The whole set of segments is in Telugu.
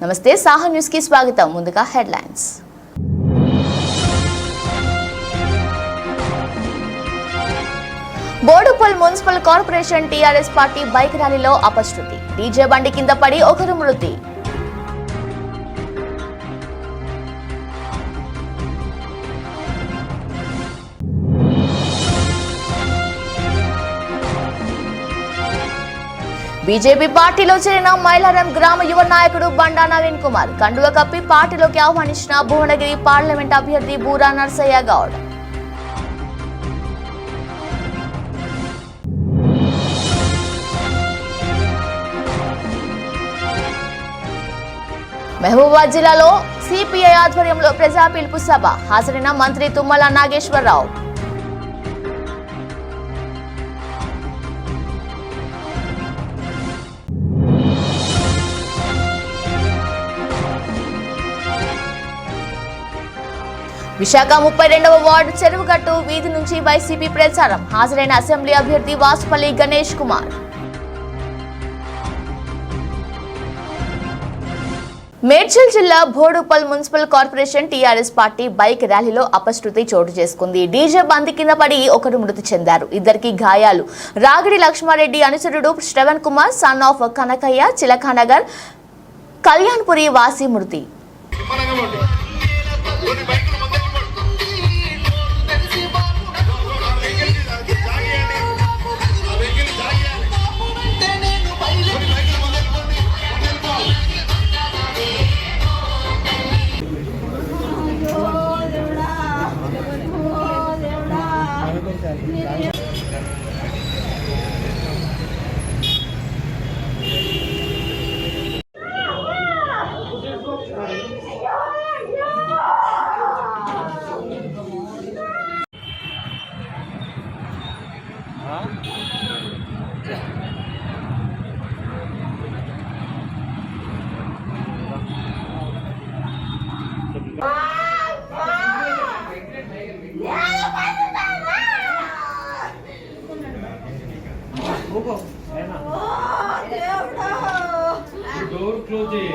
నమస్తే సాహా న్యూస్ కి స్వాగతం. ముందుగా headlines. Boduppal municipal corporation TRS party bike ర్యాలీలో అపశృతి. డీజే బండి కింద పడి ఒకరు మృతి. బీజేపీ పార్టీలో చేరిన మైలారం గ్రామ యువ నాయకుడు బండా నవీన్ కుమార్ కండువ కప్పి పార్టీలోకి ఆహ్వానించిన భువనగిరి పార్లమెంట్ అభ్యర్థి బూరా నర్సయ్య గౌడ్. మహబూబాబాద్ జిల్లాలో సిపిఐ ఆధ్వర్యంలో ప్రజా పిలుపు సభ. హాజరైన మంత్రి తుమ్మల నాగేశ్వరరావు. విశాఖ 32వ వార్డు చెరువుగట్టు వీధి నుంచి వైసీపీ ప్రచారం. హాజరైన అసెంబ్లీ అభ్యర్థి వాసుపల్లి గణేష్ కుమార్. మేడ్చల్ జిల్లా Boduppal municipal corporation TRS party bike ర్యాలీలో అపశృతి చోటు చేసుకుంది. డీజే బంది కింద పడి ఒకరు మృతి చెందారు, ఇద్దరికి గాయాలు. రాగిడి లక్ష్మారెడ్డి అనుచరుడు శ్రవణ్ కుమార్ సన్ ఆఫ్ కనకయ్య చిలకానగర్ కళ్యాణ్పురి వాసి మృతి. డోర్ క్లోజ్ చేయి.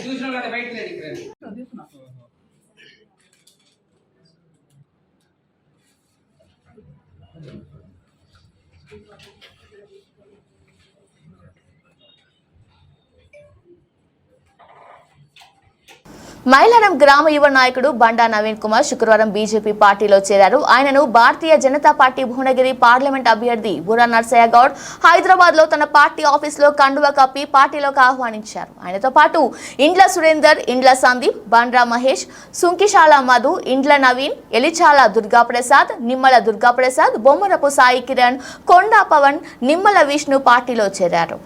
చూసిన కదా బయట మైలారం గ్రామ యువ నాయకుడు బండా నవీన్ కుమార్ శుక్రవారం బీజేపీ పార్టీలో చేరారు. ఆయనను భారతీయ జనతా పార్టీ భువనగిరి పార్లమెంట్ అభ్యర్థి బూరా నర్సయ్య గౌడ్ హైదరాబాద్ లో తన పార్టీ ఆఫీసులో కండువ కప్పి పార్టీలోకి ఆహ్వానించారు. ఆయనతో పాటు ఇండ్ల సురేందర్, ఇండ్ల సందీప్, బండ్రా మహేష్, సుంకిశాల మధు, ఇండ్ల నవీన్, ఎలిచాల దుర్గాప్రసాద్, నిమ్మల దుర్గాప్రసాద్, బొమ్మరపు సాయి కిరణ్, కొండా పవన్, నిమ్మల విష్ణు పార్టీలో చేరారు.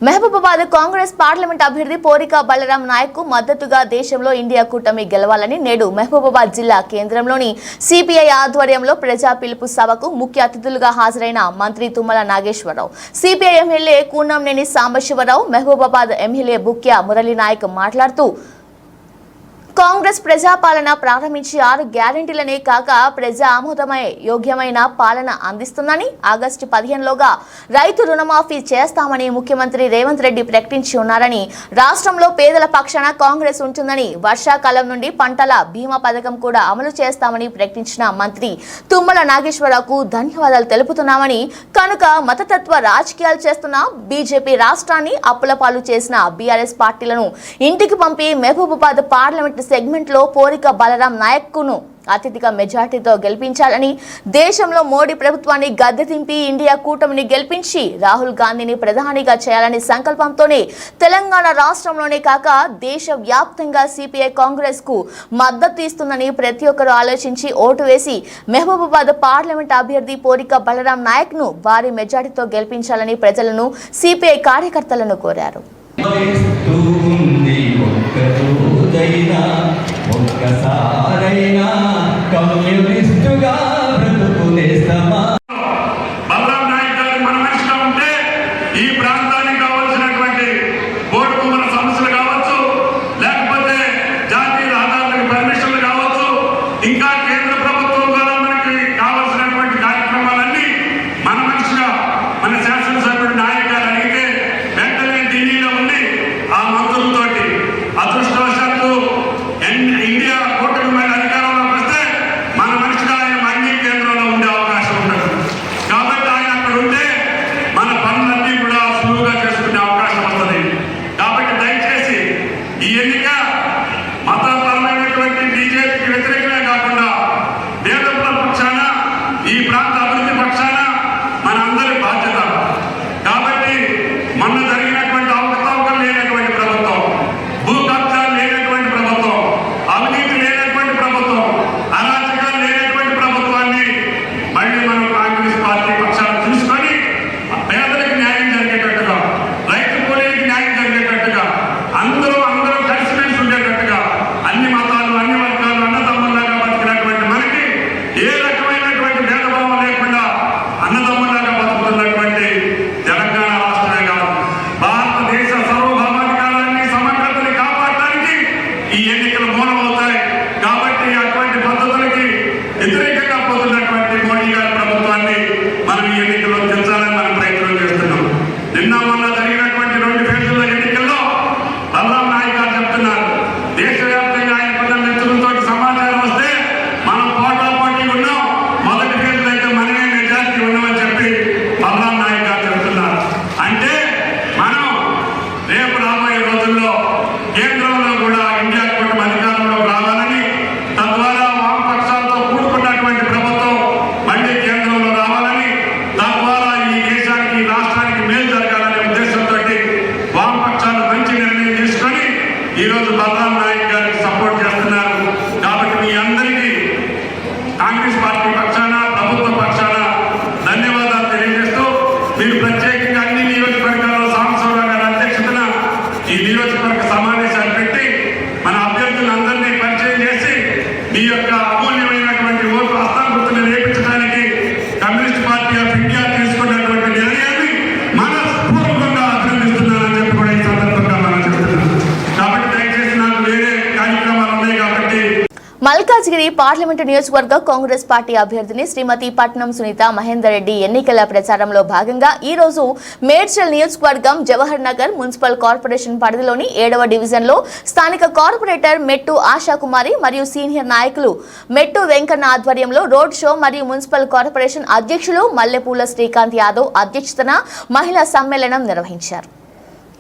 మహబూబాబాద్ కాంగ్రెస్ పార్లమెంట్ అభ్యర్థి పోరిక బలరాం నాయక్ కు మద్దతుగా దేశంలో ఇండియా కూటమి గెలవాలని నేడు మహబూబాబాద్ జిల్లా కేంద్రంలోని సిపిఐ ఆధ్వర్యంలో ప్రజా పిలుపు సభకు ముఖ్య అతిథులుగా హాజరైన మంత్రి Tummala Nageswararao, CPI MLA Kunamneni Sambasivarao, Mahabubabad MLA Bukya Murali Naik మాట్లాడుతూ కాంగ్రెస్ ప్రజాపాలన ప్రారంభించి 6 గ్యారెంటీలనే కాక ప్రజా ఆమోదమై యోగ్యమైన పాలన అందిస్తుందని, ఆగస్టు 15లోగా రైతు రుణమాఫీ చేస్తామని ముఖ్యమంత్రి రేవంత్ రెడ్డి ప్రకటించి ఉన్నారని, రాష్ట్రంలో పేదల పక్షాన కాంగ్రెస్ ఉంటుందని, వర్షాకాలం నుండి పంటల బీమా పథకం కూడా అమలు చేస్తామని ప్రకటించిన మంత్రి తుమ్మల నాగేశ్వరరావుకు ధన్యవాదాలు తెలుపుతున్నామని, కనుక మతతత్వ రాజకీయాలు చేస్తున్న బీజేపీ రాష్ట్రాన్ని అప్పుల పాలు చేసిన బీఆర్ఎస్ పార్టీలను ఇంటికి పంపి మహబూబాబాద్ పార్లమెంట్ సెగ్మెంట్ లో పోరిక బలరాం నాయక్ కును అత్యధిక మెజార్టీతో గెలిపించాలని, దేశంలో మోడీ ప్రభుత్వాన్ని గద్దె దింపి ఇండియా కూటమిని గెలిపించి రాహుల్ గాంధీని ప్రధానిగా చేయాలని సంకల్పంతోనే తెలంగాణ రాష్ట్రంలోనే కాక దేశవ్యాప్తంగా సిపిఐ కాంగ్రెస్ కు మద్దతు ఇస్తుందని ప్రతి ఒక్కరూ ఆలోచించి ఓటు వేసి మహబూబాబాద్ పార్లమెంట్ అభ్యర్థి పోరిక బలరాం నాయక్ ను భారీ మెజార్టీతో గెలిపించాలని ప్రజలను సిపిఐ కార్యకర్తలను కోరారు. ఈ ఎన్నిక మతపరమైనటువంటి బీజేపీకి వ్యతిరేకమే కాకుండా పేదల పక్షాన ఈ ప్రాంత అభివృద్ధి పక్షాన మన అందరి బాధ్యత. కాబట్టి మొన్న జరిగినటువంటి అవకతవకలు లేనటువంటి ప్రభుత్వం, భూ కబ్జాలు లేనటువంటి ప్రభుత్వం, అవినీతి లేనటువంటి ప్రభుత్వం, అరాచకాలు లేనటువంటి ప్రభుత్వాన్ని మళ్ళీ మనం కాంగ్రెస్ పార్టీ పక్షాన్ని చూసుకొని పేదలకు న్యాయం జరిగేటట్టుగా, రైతు కూలీలకు న్యాయం జరిగేటట్టుగా, అందరూ కలిసిమెలిసి ఉండేటట్టుగా, అన్ని మతాలు అన్ని వర్గాలు అన్నదమ్ముల్లాగా బతికినటువంటి మనకి ఏ రకమైనటువంటి భేదభావం లేకుండా అన్నదమ్ముల్లాగా బతుకుతున్నటువంటి తెలంగాణ రాష్ట్రమే కాదు, భారతదేశ సార్వభౌమాధికారాన్ని సమగ్రతని కాపాడటానికి ఈ ఎన్నికలు మూలమవుతాయి. కాబట్టి అటువంటి పద్ధతులకి వ్యతిరేకంగా పోతున్నటువంటి మోడీ గారి ప్రభుత్వాన్ని మనం ఈ ఎన్నికల్లో తెచ్చాలని మనం ప్రయత్నం చేస్తున్నాం. నిన్న మొన్న జరిగినటువంటి 2 ఫేజుల ఎన్నికల్లో బలరాం నాయక్ గారు చెప్తున్నారు, దేశవ్యాప్తంగా ఆయన పదం నెచ్చులతో సమాచారం వస్తే మనం పోటాపోటీ ఉన్నాం, మొదటి ఫేజ్లో అయితే మనమే మెజారిటీ ఉన్నామని చెప్పి బలరాం నాయక్ గారు చెప్తున్నారు. అంటే మనం రేపు రాబోయే రోజుల్లో కేంద్రంలో కూడా ఇండియా కూటమి అధికారంలో రావాలని, తద్వారా వామపక్షాలతో కూడుకున్నటువంటి ప్రభుత్వం మళ్ళీ కేంద్రంలో రావాలని, తద్వారా ఈ దేశానికి ఈ రాష్ట్రానికి మేలు జరగాలనే ఉద్దేశంతో వామపక్షాలు మంచి నిర్ణయం తీసుకొని ఈరోజు బలరాం నాయక్ గారికి సపోర్ట్ చేస్తున్నారు. కాబట్టి మీ అందరికీ కాంగ్రెస్ పార్టీ పక్షాన ప్రభుత్వ పక్షాన ధన్యవాదాలు తెలియజేస్తూ, మీరు ప్రత్యేకంగా అన్ని నియోజకవర్గాల్లో సాంబశివరావు గారి అధ్యక్షతన ఈ నియోజకవర్గ సమావేశాలు పెట్టి మన అభ్యర్థులందరినీ పరిచయం చేసి మీ యొక్క అమూల్యమైనటువంటి ఓటు హస్తాంగుర్తులు రేపించడానికి కమ్యూనిస్ట్ పార్టీ ఆఫ్ ఇండియా తీసుకున్నటువంటి నిర్ణయాన్ని మనస్ఫూర్తిగా అభినందిస్తున్నానని చెప్పి కూడా ఈ సందర్భంగా మనం చెప్తున్నాం. కాబట్టి దయచేసి నాకు వేరే కార్యక్రమాలు ఉన్నాయి కాబట్టి మల్కాజ్గిరి పార్లమెంటు నియోజకవర్గ కాంగ్రెస్ పార్టీ అభ్యర్థిని శ్రీమతి పట్నం సునీత మహేందర్ రెడ్డి ఎన్నికల ప్రచారంలో భాగంగా ఈ రోజు మేడ్చల్ నియోజకవర్గం జవహర్ నగర్ మున్సిపల్ కార్పొరేషన్ పరిధిలోని 7వ డివిజన్లో స్థానిక కార్పొరేటర్ మెట్టు ఆశాకుమారి మరియు సీనియర్ నాయకులు మెట్టు వెంకన్న ఆధ్వర్యంలో రోడ్ షో మరియు మున్సిపల్ కార్పొరేషన్ అధ్యక్షులు మల్లెపూల శ్రీకాంత్ యాదవ్ అధ్యక్షతన మహిళా సమ్మేళనం నిర్వహించారు.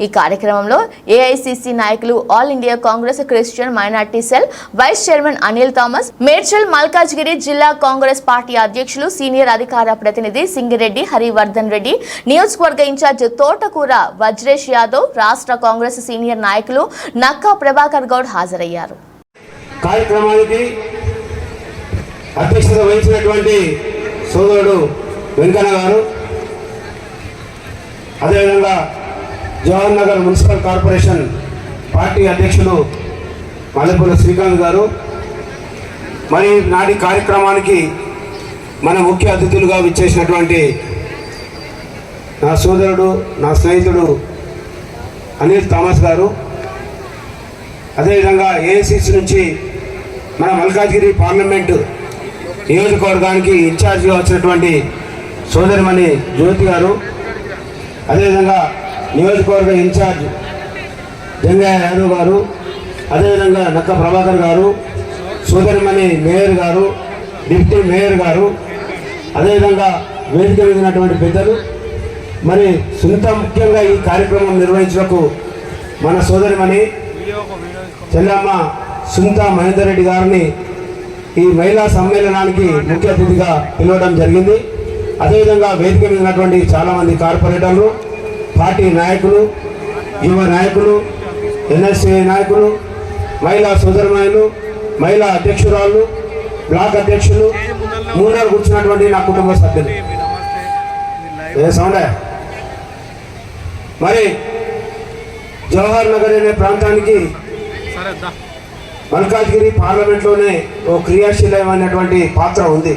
ఈ కార్యక్రమంలో ఏఐసిసి నాయకులు all India Congress Christian minority cell vice chairman Anil Thomas, Medchal Malkajgiri జిల్లా కాంగ్రెస్ పార్టీ అధ్యక్షులు సీనియర్ అధికార ప్రతినిధి సింగిరెడ్డి హరివర్ధన్ రెడ్డి, నియోజకవర్గ ఇన్ఛార్జ్ తోటకూర వజ్రేష్ యాదవ్, రాష్ట్ర కాంగ్రెస్ సీనియర్ నాయకులు నక్కా ప్రభాకర్ గౌడ్ హాజరయ్యారు. కార్యక్రమానికి అధ్యక్షత వహించినటువంటి సోదరుడు వెంకన్న గారు, అదేవిధంగా Jawahar Nagar municipal corporation party అధ్యక్షులు మల్లెపూల శ్రీకాంత్ గారు, మరి నాటి కార్యక్రమానికి మన ముఖ్య అతిథులుగా విచ్చేసినటువంటి నా సోదరుడు నా స్నేహితుడు అనిల్ థామస్ గారు, అదేవిధంగా ఏఐసిసి నుంచి మన మల్కాజ్గిరి పార్లమెంటు నియోజకవర్గానికి ఇన్ఛార్జిగా వచ్చినటువంటి సోదరిమణి జ్యోతి గారు, అదేవిధంగా నియోజకవర్గ ఇన్ఛార్జ్ జంగయ్య యాదవ్ గారు, అదేవిధంగా నక్క ప్రభాకర్ గారు, సోదరిమణి మేయర్ గారు, డిప్యూటీ మేయర్ గారు, అదేవిధంగా వేదిక మీదటువంటి పెద్దలు, మరి సునీత ముఖ్యంగా ఈ కార్యక్రమం నిర్వహించడానికి మన సోదరిమణి చెల్లమ్మ సునీత మహేందర్ రెడ్డి గారిని ఈ మహిళా సమ్మేళనానికి ముఖ్య అతిథిగా పిలవడం జరిగింది. అదేవిధంగా వేదిక మీద ఉన్నటువంటి చాలామంది కార్పొరేటర్లు, పార్టీ నాయకులు, యువ నాయకులు, ఎన్ఎస్ఏ నాయకులు, మహిళా సోదరుమణులు, మహిళా అధ్యక్షురాలు, బ్లాక్ అధ్యక్షులు, మూడలు కూర్చున్నటువంటి నా కుటుంబ సభ్యులు, సౌండ్. మరి జవహర్ నగర్ అనే ప్రాంతానికి మల్కాజ్గిరి పార్లమెంట్లోనే ఓ క్రియాశీలమైనటువంటి పాత్ర ఉంది.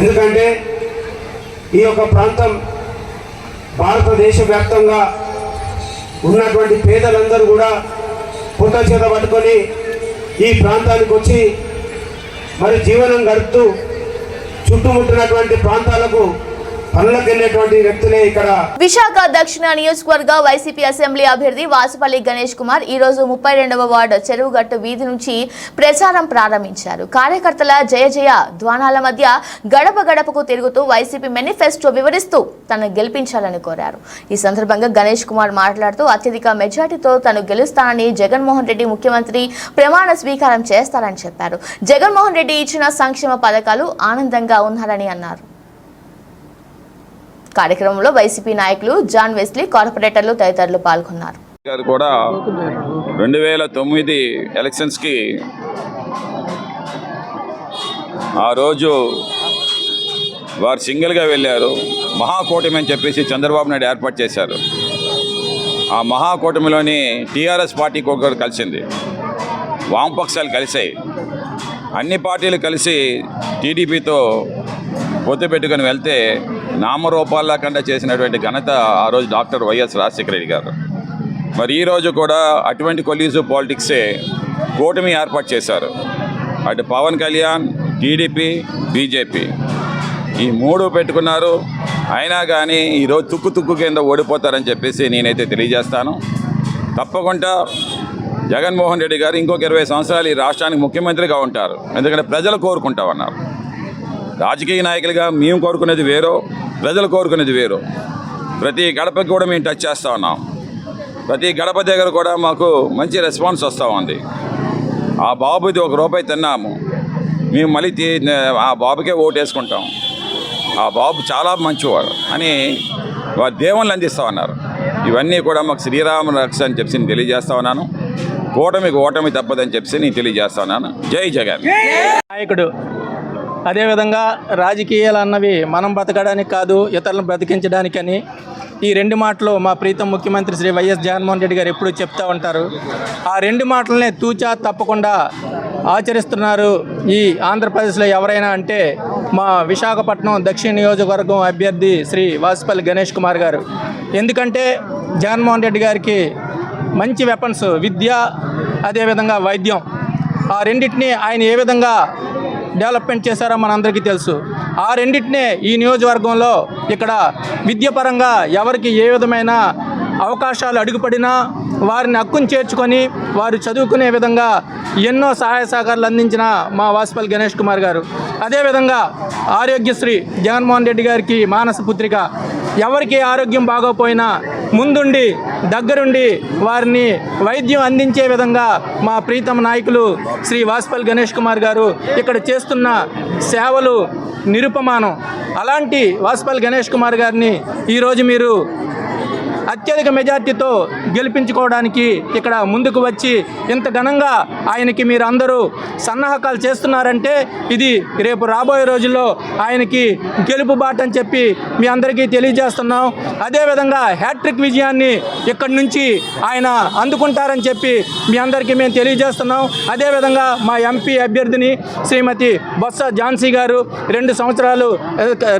ఎందుకంటే ఈ యొక్క ప్రాంతం భారతదేశ వ్యాప్తంగా ఉన్నటువంటి పేదలందరూ కూడా పుట్ట చేత పట్టుకొని ఈ ప్రాంతానికి వచ్చి మరి జీవనం గడుపుతూ చుట్టుముట్టినటువంటి ప్రాంతాలకు పనులకు వెళ్ళేటువంటి వ్యక్తులే ఇక్కడ. విశాఖ దక్షిణ నియోజకవర్గ వైసీపీ అసెంబ్లీ అభ్యర్థి వాసుపల్లి గణేష్ కుమార్ ఈ రోజు 32వ వార్డు చెరువుగట్టు వీధి నుంచి ప్రచారం ప్రారంభించారు. కార్యకర్తల జయ జయ ధ్వానాల మధ్య గడప గడపకు తిరుగుతూ వైసీపీ మేనిఫెస్టో వివరిస్తూ తనను గెలిపించాలని కోరారు. ఈ సందర్భంగా గణేష్ కుమార్ మాట్లాడుతూ అత్యధిక మెజార్టీతో తను గెలుస్తానని, జగన్మోహన్ రెడ్డి ముఖ్యమంత్రి ప్రమాణ స్వీకారం చేస్తారని చెప్పారు. జగన్మోహన్ రెడ్డి ఇచ్చిన సంక్షేమ పథకాలు ఆనందంగా ఉన్నారని అన్నారు. కార్యక్రమంలో వైసీపీ నాయకులు జాన్ వెస్లీ, కార్పొరేటర్లు తదితరులు పాల్గొన్నారు. కూడా 2009 ఎలక్షన్స్కి ఆ రోజు వారు సింగిల్గా వెళ్ళారు. మహాకూటమి అని చెప్పేసి చంద్రబాబు నాయుడు ఏర్పాటు చేశారు. ఆ మహాకూటమిలోని టీఆర్ఎస్ పార్టీ కూడా కలిసింది, వామపక్షాలు కలిసాయి. అన్ని పార్టీలు కలిసి టీడీపీతో పొత్తు పెట్టుకొని వెళ్తే నామరూపాల్లా కంటే చేసినటువంటి ఘనత ఆ రోజు డాక్టర్ వైఎస్ రాజశేఖర రెడ్డి గారు. మరి ఈరోజు కూడా అటువంటి కొలీజు పాలిటిక్సే కూటమి ఏర్పాటు చేశారు. అటు పవన్ కళ్యాణ్, టీడీపీ, బీజేపీ ఈ మూడు పెట్టుకున్నారు. అయినా కానీ ఈరోజు తుక్కు కింద ఓడిపోతారని చెప్పేసి నేనైతే తెలియజేస్తాను. తప్పకుండా జగన్మోహన్ రెడ్డి గారు ఇంకొక 20 సంవత్సరాలు ఈ రాష్ట్రానికి ముఖ్యమంత్రిగా ఉంటారు. ఎందుకంటే ప్రజలు కోరుకుంటామన్నారు. రాజకీయ నాయకులుగా మేము కోరుకునేది వేరో, ప్రజలు కోరుకునేది వేరు. ప్రతి గడపకి కూడా మేము టచ్ చేస్తూ ఉన్నాం. ప్రతి గడప దగ్గర కూడా మాకు మంచి రెస్పాన్స్ వస్తూ ఉంది. ఆ బాబుది ₹1 తిన్నాము, మేము మళ్ళీ ఆ బాబుకే ఓటేసుకుంటాం. ఆ బాబు చాలా మంచివాడు అని వారు దేవుళ్ళు అందిస్తూ ఉన్నారు. ఇవన్నీ కూడా మాకు శ్రీరామ రక్ష అని చెప్పి నేను తెలియజేస్తా ఉన్నాను. కూటమికి ఓటమి తప్పదని చెప్పి నేను తెలియజేస్తా ఉన్నాను. జై జగన్. నాయకుడు అదేవిధంగా రాజకీయాలు అన్నవి మనం బతకడానికి కాదు, ఇతరులను బ్రతికించడానికని ఈ 2 మాటలు మా ప్రీతం ముఖ్యమంత్రి శ్రీ వైఎస్ జగన్మోహన్ రెడ్డి గారు ఎప్పుడూ చెప్తూ ఉంటారు. ఆ 2 మాటలనే తూచా తప్పకుండా ఆచరిస్తున్నారు ఈ ఆంధ్రప్రదేశ్లో ఎవరైనా అంటే మా విశాఖపట్నం దక్షిణ నియోజకవర్గం అభ్యర్థి శ్రీ వాసుపల్లి గణేష్ కుమార్ గారు. ఎందుకంటే జగన్మోహన్ రెడ్డి గారికి మంచి వెపన్స్, విద్య అదేవిధంగా వైద్యం, ఆ రెండింటినీ ఆయన ఏ విధంగా డెవలప్మెంట్ చేశారో మనందరికీ తెలుసు. ఆ రెండింటినే ఈ నియోజకవర్గంలో ఇక్కడ విద్యపరంగా ఎవరికి ఏ విధమైన అవకాశాలు అడుగుపడినా వారిని హక్కును చేర్చుకొని వారు చదువుకునే విధంగా ఎన్నో సహాయ సహకారాలు అందించిన మా వాసుపల్లి గణేష్ కుమార్ గారు. అదేవిధంగా ఆరోగ్యశ్రీ జగన్మోహన్ రెడ్డి గారికి మానస పుత్రిక. ఎవరికి ఆరోగ్యం బాగోపోయినా ముందుండి దగ్గరుండి వారిని వైద్యం అందించే విధంగా మా ప్రీతమ నాయకులు శ్రీ వాసుపల్లి గణేష్ కుమార్ గారు ఇక్కడ చేస్తున్న సేవలు నిరుపమానం. అలాంటి వాసుపల్లి గణేష్ కుమార్ గారిని ఈరోజు మీరు అత్యధిక మెజార్టీతో గెలిపించుకోవడానికి ఇక్కడ ముందుకు వచ్చి ఇంత ఘనంగా ఆయనకి మీరు అందరూ సన్నాహకాలు చేస్తున్నారంటే ఇది రేపు రాబోయే రోజుల్లో ఆయనకి గెలుపు బాట అని చెప్పి మీ అందరికీ తెలియజేస్తున్నాం. అదేవిధంగా హ్యాట్రిక్ విజయాన్ని ఇక్కడి నుంచి ఆయన అందుకుంటారని చెప్పి మీ అందరికీ మేము తెలియజేస్తున్నాం. అదేవిధంగా మా ఎంపీ అభ్యర్థిని శ్రీమతి బొత్స ఝాన్సీ గారు 2 సంవత్సరాలు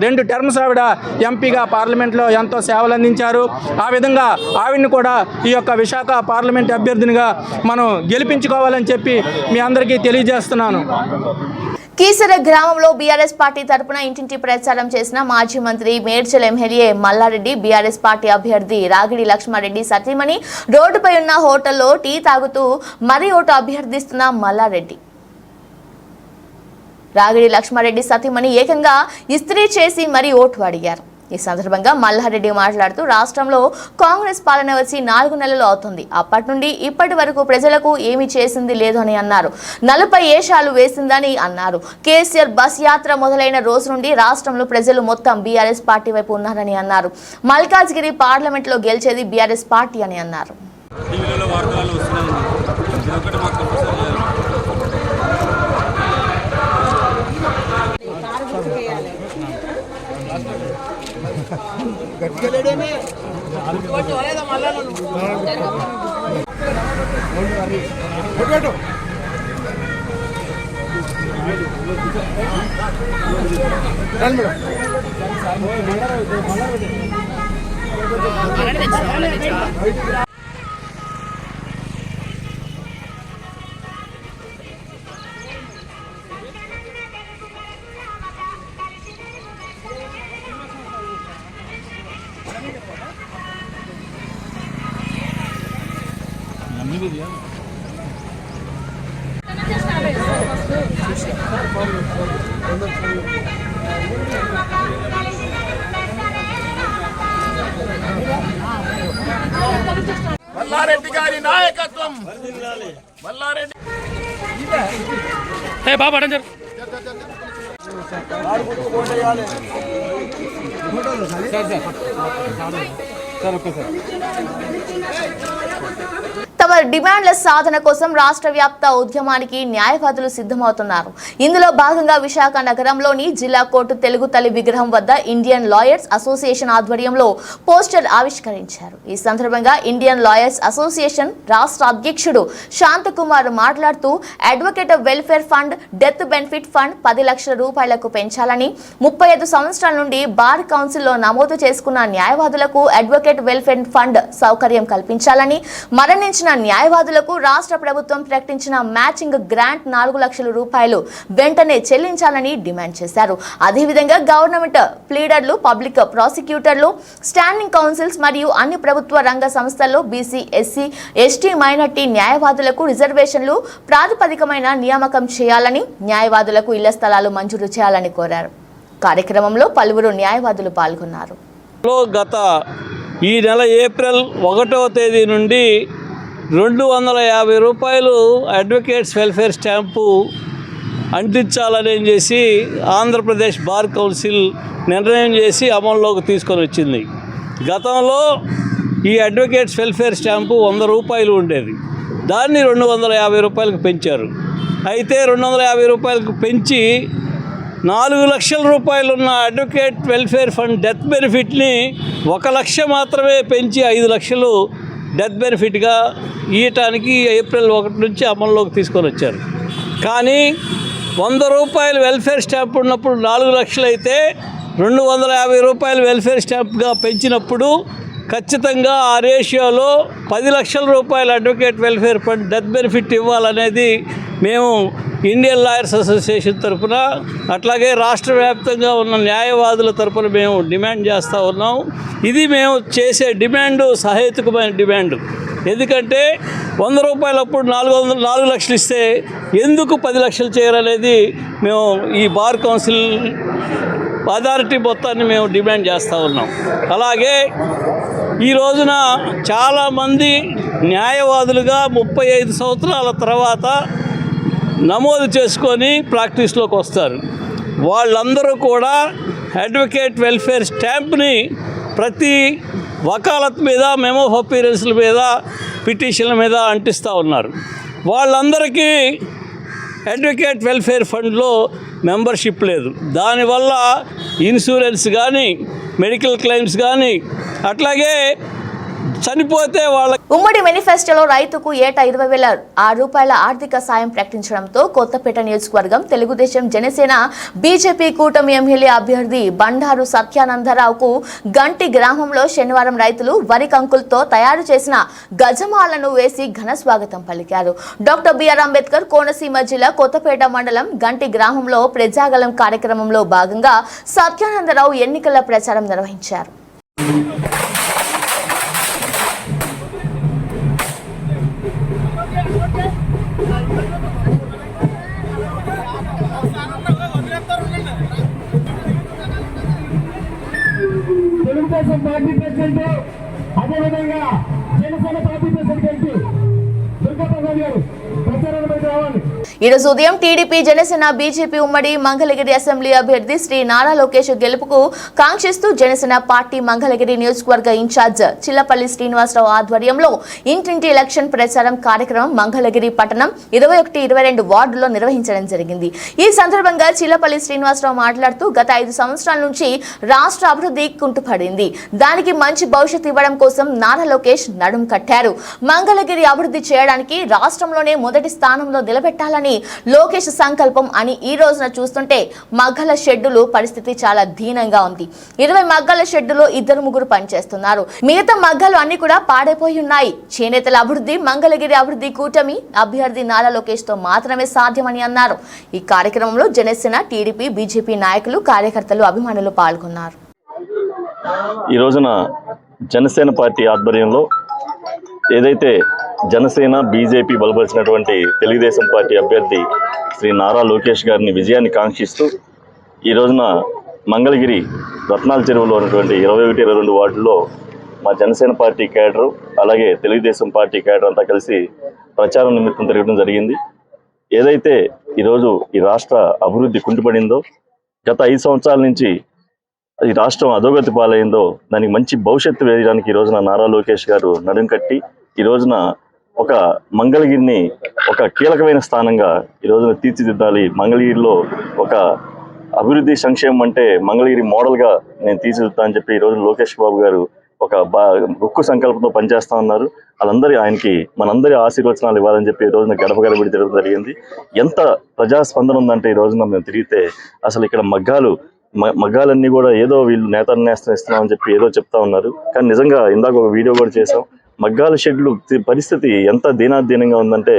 2 టర్మ్స్ ఆవిడ ఎంపీగా పార్లమెంట్లో ఎంతో సేవలు అందించారు. ఆ విధంగా ఆవిడని కూడా ఈ యొక్క విశాఖ పార్లమెంట్ అభ్యర్థినిగా మనం గెలిపించుకోవాలని చెప్పి మీ అందరికీ తెలియజేస్తున్నాను. కీసర గ్రామంలో బీఆర్ఎస్ పార్టీ తరపున ఇంటింటి ప్రచారం చేసిన మాజీ మంత్రి Medchal MLA Mallareddy, BRS party అభ్యర్థి రాగిడి లక్ష్మారెడ్డి సతీమణి రోడ్డుపై ఉన్న హోటల్లో టీ తాగుతూ మరీ ఓటు అభ్యర్థిస్తున్న మల్లారెడ్డి. రాగిడి లక్ష్మారెడ్డి సతీమణి ఏకంగా ఇస్త్రీ చేసి మరీ ఓటు అడిగారు. ఈ సందర్భంగా మల్లారెడ్డి మాట్లాడుతూ రాష్ట్రంలో కాంగ్రెస్ పాలన వచ్చి 4 నెలలు అవుతుంది. అప్పటి నుండి ఇప్పటి వరకు ప్రజలకు ఏమీ చేసింది లేదు అని అన్నారు. 40 ఏషాలు వేసిందని అన్నారు. కేసీఆర్ బస్ యాత్ర మొదలైన రోజు నుండి రాష్ట్రంలో ప్రజలు మొత్తం బీఆర్ఎస్ పార్టీ వైపు ఉన్నారని అన్నారు. మల్కాజ్గిరి పార్లమెంట్లో గెలిచేది బీఆర్ఎస్ పార్టీ అని అన్నారు. మల్లారెడ్డి గారి నాయకత్వం. మల్లారెడ్డి తమ డిమాండ్ల సాధన కోసం రాష్ట్ర వ్యాప్త ఉద్యమానికి న్యాయవాదులు సిద్ధమవుతున్నారు. ఇందులో భాగంగా విశాఖ నగరంలోని జిల్లా కోర్టు తెలుగు తల్లి విగ్రహం వద్ద ఇండియన్ లాయర్స్ అసోసియేషన్ ఆధ్వర్యంలో పోస్టర్ ఆవిష్కరించారు. ఈ సందర్భంగా ఇండియన్ లాయర్స్ అసోసియేషన్ రాష్ట్ర అధ్యక్షుడు శాంతకుమార్ మాట్లాడుతూ advocate welfare fund, death benefit fund 10 లక్షల రూపాయలకు పెంచాలని, 35 సంవత్సరాల నుండి బార్ కౌన్సిల్లో నమోదు చేసుకున్న న్యాయవాదులకు అడ్వకేట్ వెల్ఫేర్ ఫండ్ సౌకర్యం కల్పించాలని, మరణించిన న్యాయవాదులకు రాష్ట్ర ప్రభుత్వం ప్రకటించిన మ్యాచింగ్ గ్రాంట్ 4 లక్షల రూపాయలు వెంటనే చెల్లించాలని డిమాండ్ చేశారు. అదేవిధంగా గవర్నమెంట్ ప్లీడర్లు, పబ్లిక్ ప్రాసిక్యూటర్లు, స్టాండింగ్ కౌన్సిల్స్ మరియు అన్ని ప్రభుత్వ రంగ సంస్థల్లో బీసీ, ఎస్సీ, ఎస్టీ, మైనార్టీ న్యాయవాదులకు రిజర్వేషన్లు ప్రాతిపదికమైన నియామకం చేయాలని, న్యాయవాదులకు ఇళ్ల స్థలాలు మంజూరు చేయాలని కోరారు. కార్యక్రమంలో పలువురు న్యాయవాదులు పాల్గొన్నారు. గత ఈ నెల ఏప్రిల్ 1వ తేదీ నుండి 250 రూపాయలు అడ్వకేట్స్ వెల్ఫేర్ స్టాంపు అంటించాలని చేసి ఆంధ్రప్రదేశ్ బార్ కౌన్సిల్ నిర్ణయం చేసి అమల్లోకి తీసుకొని వచ్చింది. గతంలో ఈ అడ్వకేట్స్ వెల్ఫేర్ స్టాంపు 100 రూపాయలు ఉండేది. దాన్ని 250 రూపాయలకు పెంచారు. అయితే 250 రూపాయలకు పెంచి 4 లక్షల రూపాయలు ఉన్న అడ్వకేట్ వెల్ఫేర్ ఫండ్ డెత్ బెనిఫిట్ని 1 లక్ష మాత్రమే పెంచి 5 లక్షలు డెత్ బెనిఫిట్గా ఇవ్వటానికి ఏప్రిల్ 1 నుంచి అమల్లోకి తీసుకొని వచ్చారు. కానీ 100 రూపాయలు వెల్ఫేర్ స్టాంప్ ఉన్నప్పుడు 4 లక్షలు అయితే 250 రూపాయలు వెల్ఫేర్ స్టాంప్గా పెంచినప్పుడు ఖచ్చితంగా ఆ రేషియోలో 10 లక్షల రూపాయల advocate welfare fund death benefit ఇవ్వాలనేది మేము ఇండియన్ లాయర్స్ అసోసియేషన్ తరఫున, అట్లాగే రాష్ట్ర వ్యాప్తంగా ఉన్న న్యాయవాదుల తరఫున మేము డిమాండ్ చేస్తూ ఉన్నాం. ఇది మేము చేసే డిమాండు సహేతుకమైన డిమాండు. ఎందుకంటే 100 రూపాయలు అప్పుడు 4 లక్షలు ఇస్తే ఎందుకు 10 లక్షలు చేయరనేది మేము ఈ బార్ కౌన్సిల్ అథారిటీ మొత్తాన్ని మేము డిమాండ్ చేస్తూ ఉన్నాం. అలాగే ఈ రోజున చాలామంది న్యాయవాదులుగా 35 సంవత్సరాల తర్వాత నమోదు చేసుకొని ప్రాక్టీస్లోకి వస్తారు. వాళ్ళందరూ కూడా అడ్వకేట్ వెల్ఫేర్ స్టాంప్ని ప్రతి వకాలత్ మీద, మెమో ఆఫ్ అపీరెన్స్ల మీద, పిటిషన్ల మీద అంటిస్తూ ఉన్నారు. వాళ్ళందరికీ అడ్వకేట్ వెల్ఫేర్ ఫండ్లో మెంబర్షిప్ లేదు. దానివల్ల ఇన్సూరెన్స్ కానీ, మెడికల్ క్లెయిమ్స్ కానీ, అట్లాగే చనిపోతే వాళ్ళ ఉమ్మడి మేనిఫెస్టోలో రైతుకు ఏటా 20,000 రూపాయల ఆర్థిక సాయం ప్రకటించడంతో కొత్తపేట నియోజకవర్గం తెలుగుదేశం, జనసేన, బీజేపీ కూటమి ఎమ్మెల్యే అభ్యర్థి బండారు సత్యానందరావుకు గంటి గ్రామంలో శనివారం రైతులు వరి కంకులతో తయారు చేసిన గజమాలను వేసి ఘన స్వాగతం పలికారు. డాక్టర్ బిఆర్ అంబేద్కర్ కోనసీమ జిల్లా కొత్తపేట మండలం గంటి గ్రామంలో ప్రజాగలం కార్యక్రమంలో భాగంగా సత్యానందరావు ఎన్నికల ప్రచారం నిర్వహించారు. తెలుగుదేశం పార్టీ ప్రెసిడెంట్, అదేవిధంగా జనసేన పార్టీ ప్రెసిడెంట్ దుర్గాప్రసాద్ గారు ప్రచారానికి రావాలి. ఈరోజు ఉదయం టీడీపీ, జనసేన, బీజేపీ ఉమ్మడి మంగళగిరి అసెంబ్లీ అభ్యర్థి శ్రీ నారా లోకేష్ గెలుపుకు కాంక్షిస్తూ జనసేన పార్టీ మంగళగిరి నియోజకవర్గ ఇన్ఛార్జ్ చిల్లపల్లి శ్రీనివాసరావు ఆధ్వర్యంలో ఇంటింటి ఎలక్షన్ ప్రచారం కార్యక్రమం మంగళగిరి పట్టణం 21, 22 వార్డుల్లో నిర్వహించడం జరిగింది. ఈ సందర్భంగా చిల్లపల్లి శ్రీనివాసరావు మాట్లాడుతూ గత 5 సంవత్సరాల నుంచి రాష్ట్ర అభివృద్ధి కుంటుపడింది. దానికి మంచి భవిష్యత్తు ఇవ్వడం కోసం నారా లోకేష్ నడుం కట్టారు. మంగళగిరి అభివృద్ధి చేయడానికి రాష్ట్రంలోనే మొదటి స్థానంలో నిలబెట్టాలని లోకేష్ సంకల్పం అని ఈ రోజున చూస్తుంటే మగ్గల షెడ్డులు పరిస్థితి చాలా దీనంగా ఉంది. 20 మగ్గల షెడ్డులో 2-3 పనిచేస్తున్నారు. మిగతా మగ్గలు అన్ని కూడా పాడైపోయి ఉన్నాయి. చేనేతల అభివృద్ధి మంగళగిరి అభివృద్ధి కూటమి అభ్యర్థి నారా లోకేష్ తో మాత్రమే సాధ్యమని అన్నారు. ఈ కార్యక్రమంలో జనసేన, టీడీపీ, బీజేపీ నాయకులు, కార్యకర్తలు, అభిమానులు పాల్గొన్నారు. ఈ రోజున జనసేన పార్టీ ఆధ్వర్యంలో ఏదైతే జనసేన బీజేపీ బలపరిచినటువంటి తెలుగుదేశం పార్టీ అభ్యర్థి శ్రీ నారా లోకేష్ గారిని విజయాన్ని కాంక్షిస్తూ ఈ రోజున మంగళగిరి రత్నాల చెరువులో ఉన్నటువంటి 21, 22 వార్డుల్లో మా జనసేన పార్టీ కేడరు అలాగే తెలుగుదేశం పార్టీ కేడర్ అంతా కలిసి ప్రచారం నిమిత్తం తిరగడం జరిగింది. ఏదైతే ఈరోజు ఈ రాష్ట్ర అభివృద్ధి కుంటుపడిందో, గత 5 సంవత్సరాల నుంచి ఈ రాష్ట్రం అధోగతి పాలైందో దానికి మంచి భవిష్యత్తు వేయడానికి ఈ రోజున నారా లోకేష్ గారు నడుం కట్టి ఈ రోజున ఒక మంగళగిరిని ఒక కీలకమైన స్థానంగా ఈ రోజున తీర్చిదిద్దాలి. మంగళగిరిలో ఒక అభివృద్ధి సంక్షేమం అంటే మంగళగిరి మోడల్గా నేను తీర్చిదిద్దా అని చెప్పి ఈ రోజు లోకేష్ బాబు గారు ఒక ఉక్కు సంకల్పంతో పనిచేస్తా ఉన్నారు. వాళ్ళందరి ఆయనకి మనందరి ఆశీర్వచనాలు ఇవ్వాలని చెప్పి ఈ రోజున గడప గడపడి తిరగడం జరిగింది. ఎంత ప్రజాస్పందన ఉందంటే ఈ రోజున మేము తిరిగితే అసలు ఇక్కడ మగ్గాలన్నీ కూడా ఏదో వీళ్ళు నేతలు ఇస్తున్నామని చెప్పి ఏదో చెప్తా ఉన్నారు. కానీ నిజంగా ఇందాక ఒక వీడియో కూడా చేసాం. మగ్గాల షెడ్లు పరిస్థితి ఎంత దీనాధీనంగా ఉందంటే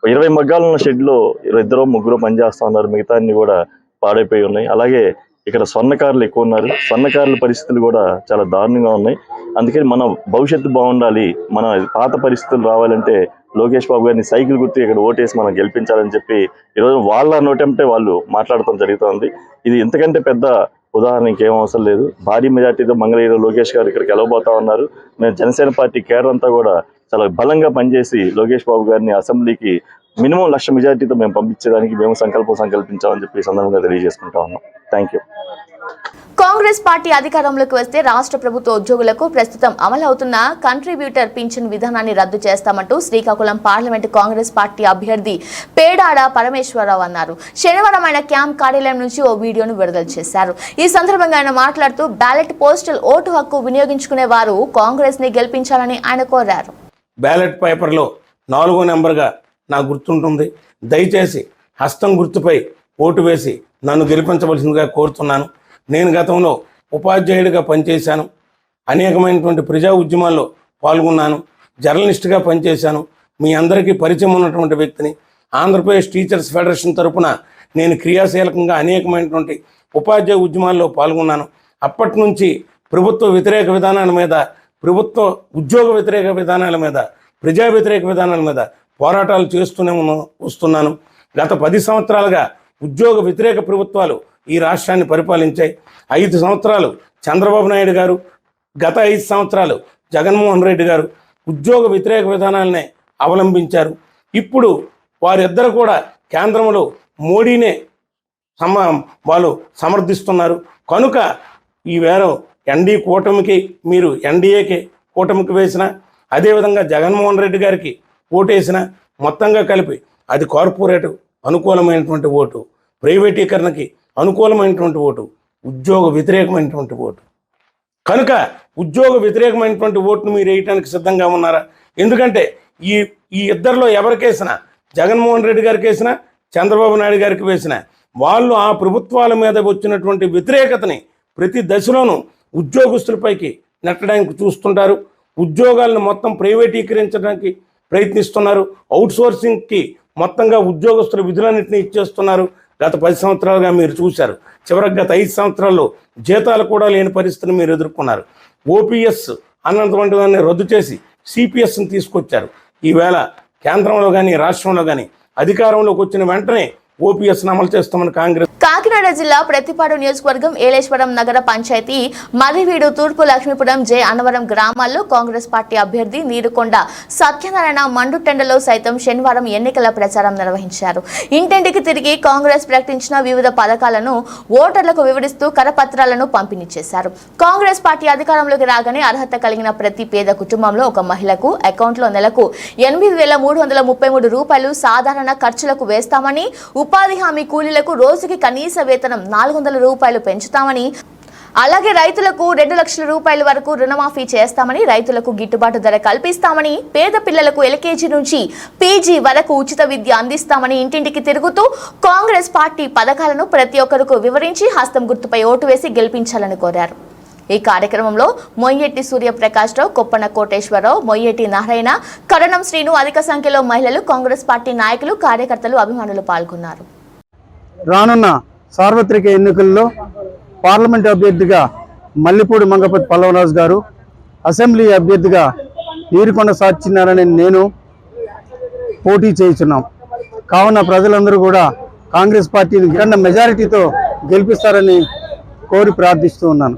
20 మగ్గాలు ఉన్న షెడ్లో 2, 3 పనిచేస్తూ ఉన్నారు. మిగతా అన్ని కూడా పాడైపోయి ఉన్నాయి. అలాగే ఇక్కడ స్వర్ణకారులు ఎక్కువ ఉన్నారు. స్వర్ణకారుల పరిస్థితులు కూడా చాలా దారుణంగా ఉన్నాయి. అందుకని మన భవిష్యత్తు బాగుండాలి, మన పాత పరిస్థితులు రావాలంటే లోకేష్ బాబు గారిని సైకిల్ గుర్తు ఇక్కడ ఓటేసి మనం గెలిపించాలని చెప్పి ఈరోజు వాళ్ళ నోటంటే వాళ్ళు మాట్లాడటం జరుగుతుంది. ఇది ఇంతకంటే పెద్ద ఉదాహరణ ఇంకేం అవసరం లేదు. భారీ మెజార్టీతో మంగళగిరిలో లోకేష్ గారు ఇక్కడికి గెలవబోతా ఉన్నారు. మేము జనసేన పార్టీ కేడర్ అంతా కూడా చాలా బలంగా పనిచేసి లోకేష్ బాబు గారిని అసెంబ్లీకి మినిమం 1,00,000 మెజార్టీతో మేము పంపించేదానికి మేము సంకల్పించామని చెప్పి సందర్భంగా తెలియజేసుకుంటా ఉన్నాం. Thank you. కాంగ్రెస్ పార్టీ అధికారంలోకి వస్తే రాష్ట్ర ప్రభుత్వ ఉద్యోగులకు ప్రస్తుతం అమలవుతున్న కంట్రిబ్యూటర్ పింఛన్ విధానాన్ని రద్దు చేస్తామంటూ శ్రీకాకుళం పార్లమెంటు కాంగ్రెస్ పార్టీ అభ్యర్థి పేడాడ పరమేశ్వరరావు అన్నారు. శనివారం ఆయన క్యాంప్ కార్యాలయం నుంచి ఓ వీడియోను విడుదల చేశారు. ఈ సందర్భంగా ఆయన మాట్లాడుతూ బ్యాలెట్ పోస్టల్ ఓటు హక్కు వినియోగించుకునే వారు కాంగ్రెస్ ని గెలిపించాలని ఆయన కోరారు. బ్యాలెట్ పేపర్లో 4వ నెంబర్గా నాకు గుర్తుంటుంది. దయచేసి హస్తం గుర్తుపై ఓటు వేసి నన్ను గెలిపించవలసిందిగా కోరుతున్నాను. నేను గతంలో ఉపాధ్యాయుడిగా పనిచేశాను. అనేకమైనటువంటి ప్రజా ఉద్యమాల్లో పాల్గొన్నాను. జర్నలిస్ట్గా పనిచేశాను. మీ అందరికీ పరిచయం ఉన్నటువంటి వ్యక్తిని. ఆంధ్రప్రదేశ్ టీచర్స్ ఫెడరేషన్ తరఫున నేను క్రియాశీలకంగా అనేకమైనటువంటి ఉపాధ్యాయ ఉద్యమాల్లో పాల్గొన్నాను. అప్పటి నుంచి ప్రభుత్వ వ్యతిరేక విధానాల మీద, ప్రభుత్వ ఉద్యోగ వ్యతిరేక విధానాల మీద, ప్రజా వ్యతిరేక విధానాల మీద పోరాటాలు చేస్తూనే వస్తున్నాను. గత 10 సంవత్సరాలుగా ఉద్యోగ వ్యతిరేక ప్రభుత్వాలు ఈ రాష్ట్రాన్ని పరిపాలించాయి. 5 సంవత్సరాలు చంద్రబాబు నాయుడు గారు, గత 5 సంవత్సరాలు జగన్మోహన్ రెడ్డి గారు ఉద్యోగ వ్యతిరేక విధానాలనే అవలంబించారు. ఇప్పుడు వారిద్దరు కూడా కేంద్రంలో మోడీనే వాళ్ళు సమర్థిస్తున్నారు. కనుక ఈవేళ కూటమికి మీరు ఎన్డీఏకి కూటమికి వేసిన, అదేవిధంగా జగన్మోహన్ రెడ్డి గారికి ఓటేసిన, మొత్తంగా కలిపి అది కార్పొరేట్ అనుకూలమైనటువంటి ఓటు, ప్రైవేటీకరణకి అనుకూలమైనటువంటి ఓటు, ఉద్యోగ వ్యతిరేకమైనటువంటి ఓటు. కనుక ఉద్యోగ వ్యతిరేకమైనటువంటి ఓటును మీరు వేయటానికి సిద్ధంగా ఉన్నారా? ఎందుకంటే ఈ ఇద్దరిలో ఎవరికేసినా, జగన్మోహన్ రెడ్డి గారికి వేసినా, చంద్రబాబు నాయుడు గారికి వేసినా, వాళ్ళు ఆ ప్రభుత్వాల మీద వచ్చినటువంటి వ్యతిరేకతని ప్రతి దశలోనూ ఉద్యోగస్తులపైకి నెట్టడానికి చూస్తుంటారు. ఉద్యోగాలను మొత్తం ప్రైవేటీకరించడానికి ప్రయత్నిస్తున్నారు. అవుట్సోర్సింగ్కి మొత్తంగా ఉద్యోగస్తుల విధులన్నింటినీ ఇచ్చేస్తున్నారు. గత 10 సంవత్సరాలుగా మీరు చూశారు. చివరికి గత 5 సంవత్సరాల్లో జీతాలు కూడా లేని పరిస్థితిని మీరు ఎదుర్కొన్నారు. ఓపీఎస్ అన్నటువంటి దాన్ని రద్దు చేసి సిపిఎస్ని తీసుకొచ్చారు. ఈవేళ కేంద్రంలో కానీ రాష్ట్రంలో కానీ అధికారంలోకి వచ్చిన వెంటనే ఓపీఎస్ను అమలు చేస్తామని కాకినాడ జిల్లా ప్రతిపాడు నియోజకవర్గం ఏలేశ్వరం నగర పంచాయతీ మర్రివీడు, తూర్పు లక్ష్మీపురం, జే అన్నవరం గ్రామాల్లో కాంగ్రెస్ పార్టీ అభ్యర్థి నీరుకొండ సత్యనారాయణ మండుటెండలో సైతం శనివారం ఎన్నికల ప్రచారం నిర్వహించారు. ఇంటింటికి తిరిగి కాంగ్రెస్ ప్రకటించిన వివిధ పథకాలను ఓటర్లకు వివరిస్తూ కరపత్రాలను పంపిణీ చేశారు. కాంగ్రెస్ పార్టీ అధికారంలోకి రాగానే అర్హత కలిగిన ప్రతి పేద కుటుంబంలో ఒక మహిళకు అకౌంట్లో నెలకు 8,333 రూపాయలు సాధారణ ఖర్చులకు వేస్తామని, ఉపాధి హామీ కూలీలకు రోజుకి కనీస వేతనం 400 రూపాయలు పెంచుతామని, అలాగే రైతులకు 2 లక్షల రూపాయల వరకు రుణమాఫీ చేస్తామని, రైతులకు గిట్టుబాటు ధర కల్పిస్తామని, పేద పిల్లలకు ఎల్కేజీ నుంచి పీజీ వరకు ఉచిత విద్య అందిస్తామని ఇంటింటికి తిరుగుతూ కాంగ్రెస్ పార్టీ పథకాలను ప్రతి ఒక్కరికి వివరించి హస్తం గుర్తుపై ఓటు వేసి గెలిపించాలని కోరారు. ఈ కార్యక్రమంలో మొయ్యెట్టి సూర్యప్రకాశ్రావు, కొప్పన కోటేశ్వరరావు, మొయ్యెట్టి నారాయణ, కరణం శ్రీను, అధిక సంఖ్యలో మహిళలు, కాంగ్రెస్ పార్టీ నాయకులు, కార్యకర్తలు, అభిమానులు పాల్గొన్నారు. రానున్న సార్వత్రిక ఎన్నికల్లో పార్లమెంట్ అభ్యర్థిగా మల్లిపూడి మంగపతి పల్లవరాజు గారు, అసెంబ్లీ అభ్యర్థిగా నీరుకొండ సత్యనారాయణ నేను పోటీ చేస్తున్నాం. కావున ప్రజలందరూ కూడా కాంగ్రెస్ పార్టీని గంట మెజారిటీతో గెలిపిస్తారని కోరి ప్రార్థిస్తూ ఉన్నాను.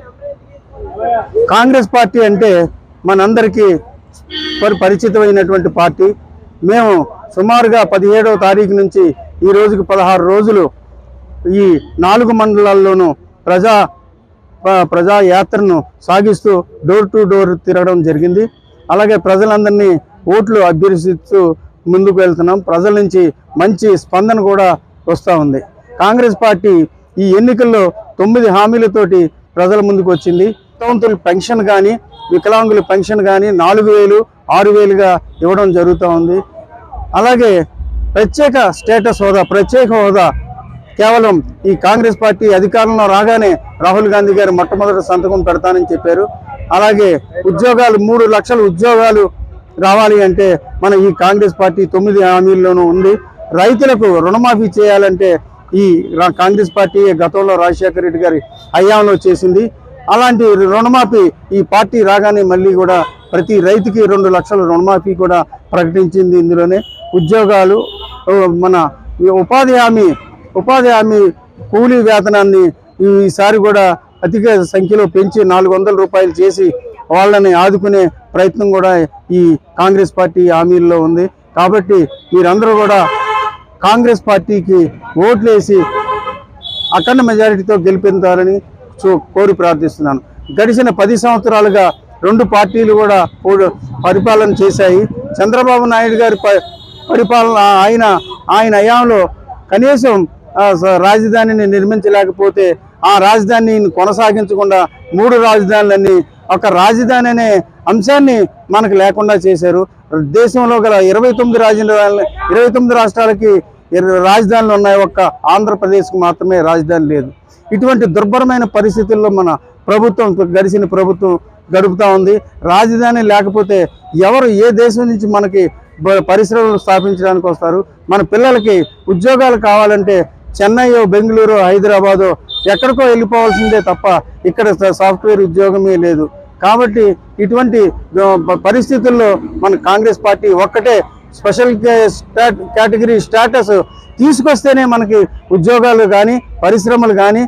కాంగ్రెస్ పార్టీ అంటే మనందరికీ పరిచితమైనటువంటి పార్టీ. మేము సుమారుగా 17వ తారీఖు నుంచి ఈ రోజుకి 16 రోజులు ఈ 4 మండలాల్లోనూ ప్రజా యాత్రను సాగిస్తూ డోర్ టు డోర్ తిరగడం జరిగింది. అలాగే ప్రజలందరినీ ఓట్లు అభ్యర్థిస్తూ ముందుకు వెళ్తున్నాం. ప్రజల నుంచి మంచి స్పందన కూడా వస్తూ ఉంది. కాంగ్రెస్ పార్టీ ఈ ఎన్నికల్లో 9 హామీలతోటి ప్రజల ముందుకు వచ్చింది. వితంతుల పెన్షన్ కానీ, వికలాంగుల పెన్షన్ కానీ 4,000, 6,000గా ఇవ్వడం జరుగుతూ ఉంది. అలాగే ప్రత్యేక హోదా కేవలం ఈ కాంగ్రెస్ పార్టీ అధికారంలో రాగానే రాహుల్ గాంధీ గారు మొట్టమొదటి సంతకం పెడతానని చెప్పారు. అలాగే ఉద్యోగాలు 3 లక్షల ఉద్యోగాలు రావాలి అంటే మన ఈ కాంగ్రెస్ పార్టీ 9 హామీల్లోనూ ఉంది. రైతులకు రుణమాఫీ చేయాలంటే ఈ కాంగ్రెస్ పార్టీ గతంలో రాజశేఖర రెడ్డి గారి హయాంలో చేసింది. అలాంటి రుణమాఫీ ఈ పార్టీ రాగానే మళ్ళీ కూడా ప్రతి రైతుకి 2 లక్షల రుణమాఫీ కూడా ప్రకటించింది. ఇందులోనే ఉద్యోగాలు, మన ఉపాధి హామీ కూలీ వేతనాన్ని ఈసారి కూడా అధిక సంఖ్యలో పెంచి 400 రూపాయలు చేసి వాళ్ళని ఆదుకునే ప్రయత్నం కూడా ఈ కాంగ్రెస్ పార్టీ హామీల్లో ఉంది. కాబట్టి మీరందరూ కూడా కాంగ్రెస్ పార్టీకి ఓట్లేసి అఖండ మెజారిటీతో గెలిపించాలని కోరి ప్రార్థిస్తున్నాను. గడిచిన 10 సంవత్సరాలుగా 2 పార్టీలు కూడా పరిపాలన చేశాయి. చంద్రబాబు నాయుడు గారి పరిపాలన ఆయన హయాంలో కనీసం రాజధానిని నిర్మించలేకపోతే ఆ రాజధానిని కొనసాగించకుండా 3 రాజధానులన్నీ ఒక రాజధాని అనే అంశాన్ని మనకు లేకుండా చేశారు. దేశంలో గల 29 రాష్ట్రాలకి రాజధానులు ఉన్నాయి. ఒక్క ఆంధ్రప్రదేశ్కి మాత్రమే రాజధాని లేదు. ఇటువంటి దుర్భరమైన పరిస్థితుల్లో మన గడిచిన ప్రభుత్వం గడుపుతూ ఉంది. రాజధాని లేకపోతే ఎవరు ఏ దేశం నుంచి మనకి పరిశ్రమలు స్థాపించడానికి వస్తారు? మన పిల్లలకి ఉద్యోగాలు కావాలంటే చెన్నైయో, బెంగళూరు, హైదరాబాదో ఎక్కడికో వెళ్ళిపోవాల్సిందే తప్ప ఇక్కడ సాఫ్ట్వేర్ ఉద్యోగమే లేదు. కాబట్టి ఇటువంటి పరిస్థితుల్లో మన కాంగ్రెస్ పార్టీ ఒక్కటే స్పెషల్ కేటగిరీ స్టేటస్ తీసుకొస్తేనే మనకి ఉద్యోగాలు కానీ, పరిశ్రమలు కానీ,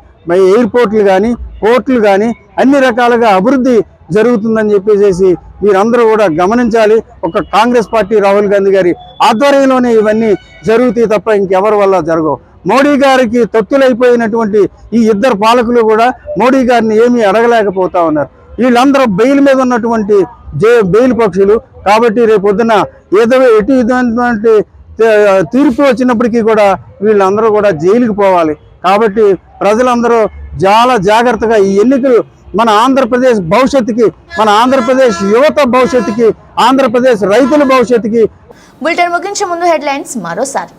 ఎయిర్పోర్ట్లు కానీ, పోర్ట్లు కానీ అన్ని రకాలుగా అభివృద్ధి జరుగుతుందని చెప్పేసి మీరందరూ కూడా గమనించాలి. ఒక కాంగ్రెస్ పార్టీ రాహుల్ గాంధీ గారి ఆధ్వర్యంలోనే ఇవన్నీ జరుగుతాయి తప్ప ఇంకెవరి వల్ల జరగవు. మోడీ గారికి తొత్తులైపోయినటువంటి ఈ 2 పాలకులు కూడా మోడీ గారిని ఏమీ అడగలేకపోతా ఉన్నారు. వీళ్ళందరూ బెయిల్ మీద ఉన్నటువంటి బెయిల్ పక్షులు. కాబట్టి రేపొద్దున ఎటు విధమైనటువంటి తీర్పు వచ్చినప్పటికీ కూడా వీళ్ళందరూ కూడా జైలుకి పోవాలి. కాబట్టి ప్రజలందరూ చాలా జాగ్రత్తగా ఈ ఎన్నికలు మన ఆంధ్రప్రదేశ్ భవిష్యత్తుకి, మన ఆంధ్రప్రదేశ్ యువత భవిష్యత్తుకి, ఆంధ్రప్రదేశ్ రైతుల భవిష్యత్తుకి. బులెటిన్ ముగించే ముందు హెడ్లైన్స్ మరోసారి.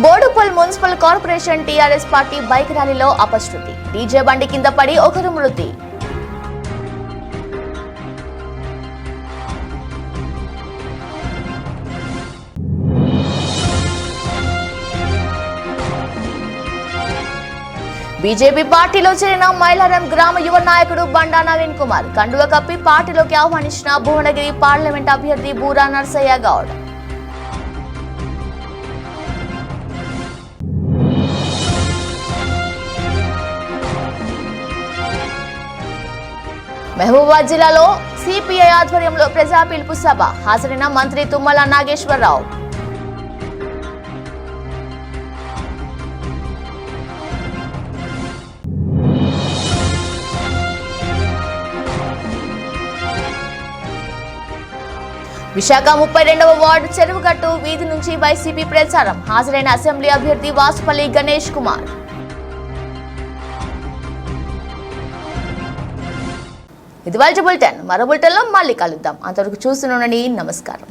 Boduppal municipal corporation TRS party bike ర్యాలీలో అపశృతి. డీజే బండి కింద పడి ఒకరు మృతి. బీజేపీ పార్టీలో చేరిన మైలారం గ్రామ యువ నాయకుడు బండా నవీన్ కుమార్ కండువ కప్పి పార్టీలోకి ఆహ్వానించిన భువనగిరి పార్లమెంట్ అభ్యర్థి బూరా నర్సయ్య గౌడ్. మహబూబాబాద్ జిల్లాలో సిపిఐ ఆధ్వర్యంలో ప్రజా పిలుపు సభ. హాజరైన మంత్రి తుమ్మల నాగేశ్వరరావు. విశాఖ 32వ వార్డు చెరువుగట్టు వీధి నుంచి వైసీపీ ప్రచారం. హాజరైన అసెంబ్లీ అభ్యర్థి వాసుపల్లి గణేష్ కుమార్. ఇది వాళ్ళ బులెటిన్. మరో బులెటిన్లో మళ్ళీ కలుద్దాం. అంతవరకు చూస్తూనే ఉండండి. నమస్కారం.